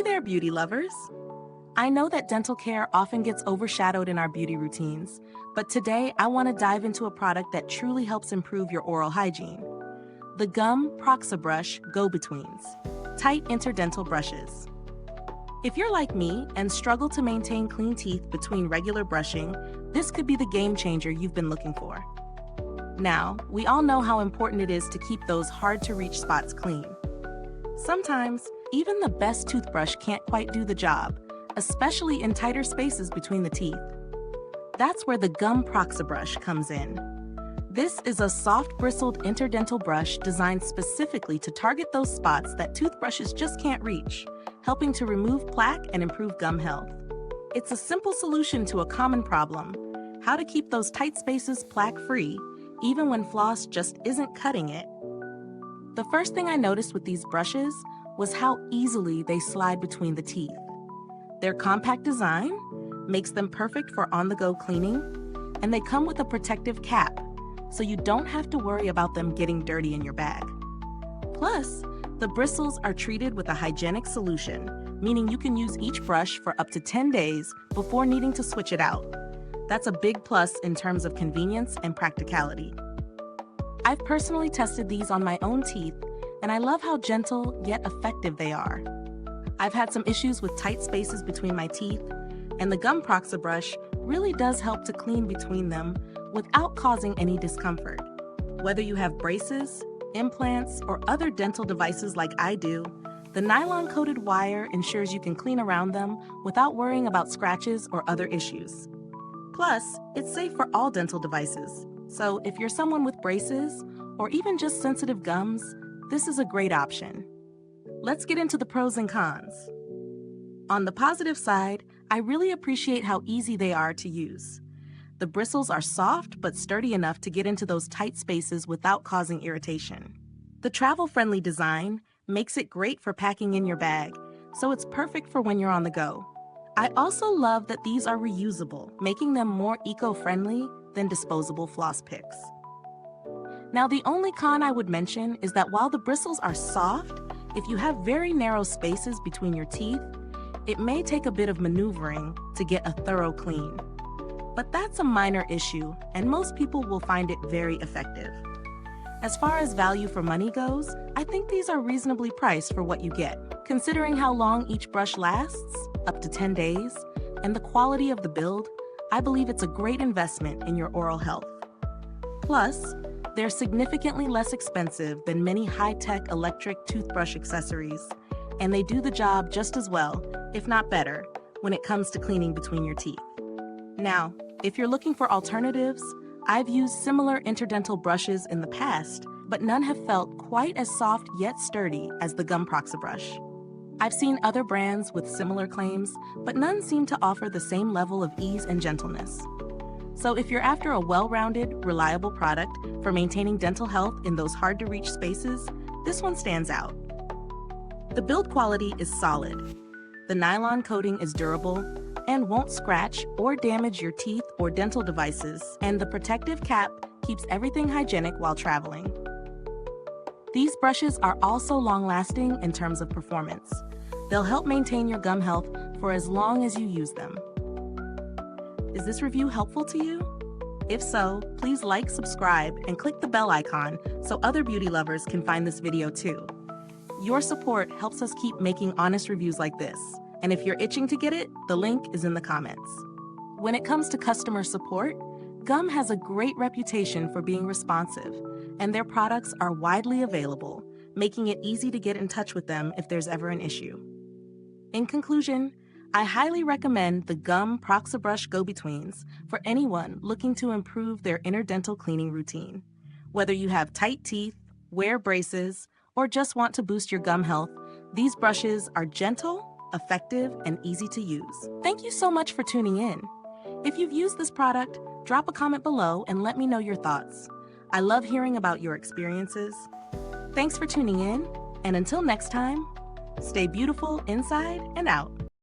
there, beauty lovers! I know that dental care often gets overshadowed in our beauty routines, but today I want to dive into a product that truly helps improve your oral hygiene. The GUM Proxabrush Go-Betweens, tight interdental brushes. If you're like me and struggle to maintain clean teeth between regular brushing, this could be the game changer you've been looking for. Now, we all know how important it is to keep those hard-to-reach spots clean. Sometimes, even the best toothbrush can't quite do the job, especially in tighter spaces between the teeth. That's where the GUM Proxabrush comes in. This is a soft-bristled interdental brush designed specifically to target those spots that toothbrushes just can't reach, helping to remove plaque and improve gum health. It's a simple solution to a common problem: how to keep those tight spaces plaque-free, even when floss just isn't cutting it. The first thing I noticed with these brushes was how easily they slide between the teeth. Their compact design makes them perfect for on-the-go cleaning, and they come with a protective cap, so you don't have to worry about them getting dirty in your bag. Plus, the bristles are treated with a hygienic solution, meaning you can use each brush for up to 10 days before needing to switch it out. That's a big plus in terms of convenience and practicality. I've personally tested these on my own teeth, and I love how gentle yet effective they are. I've had some issues with tight spaces between my teeth, and the GUM Proxabrush really does help to clean between them without causing any discomfort. Whether you have braces, implants, or other dental devices like I do, the nylon-coated wire ensures you can clean around them without worrying about scratches or other issues. Plus, it's safe for all dental devices, so if you're someone with braces or even just sensitive gums, this is a great option. Let's get into the pros and cons. On the positive side, I really appreciate how easy they are to use. The bristles are soft but sturdy enough to get into those tight spaces without causing irritation. The travel-friendly design makes it great for packing in your bag, so it's perfect for when you're on the go. I also love that these are reusable, making them more eco-friendly than disposable floss picks. Now, the only con I would mention is that while the bristles are soft, if you have very narrow spaces between your teeth, it may take a bit of maneuvering to get a thorough clean. But that's a minor issue, and most people will find it very effective. As far as value for money goes, I think these are reasonably priced for what you get. Considering how long each brush lasts, up to 10 days, and the quality of the build, I believe it's a great investment in your oral health. Plus, they're significantly less expensive than many high-tech electric toothbrush accessories, and they do the job just as well, if not better, when it comes to cleaning between your teeth. Now, if you're looking for alternatives, I've used similar interdental brushes in the past, but none have felt quite as soft yet sturdy as the GUM Proxabrush. I've seen other brands with similar claims, but none seem to offer the same level of ease and gentleness. So if you're after a well-rounded, reliable product for maintaining dental health in those hard-to-reach spaces, this one stands out. The build quality is solid. The nylon coating is durable and won't scratch or damage your teeth or dental devices, and the protective cap keeps everything hygienic while traveling. These brushes are also long-lasting in terms of performance. They'll help maintain your gum health for as long as you use them. Is this review helpful to you? If so, please like, subscribe, and click the bell icon so other beauty lovers can find this video too. Your support helps us keep making honest reviews like this, and if you're itching to get it, the link is in the comments. When it comes to customer support, GUM has a great reputation for being responsive, and their products are widely available, making it easy to get in touch with them if there's ever an issue. In conclusion, I highly recommend the GUM Proxabrush Go-Betweens for anyone looking to improve their interdental cleaning routine. Whether you have tight teeth, wear braces, or just want to boost your gum health, these brushes are gentle, effective, and easy to use. Thank you so much for tuning in. If you've used this product, drop a comment below and let me know your thoughts. I love hearing about your experiences. Thanks for tuning in, and until next time, stay beautiful inside and out.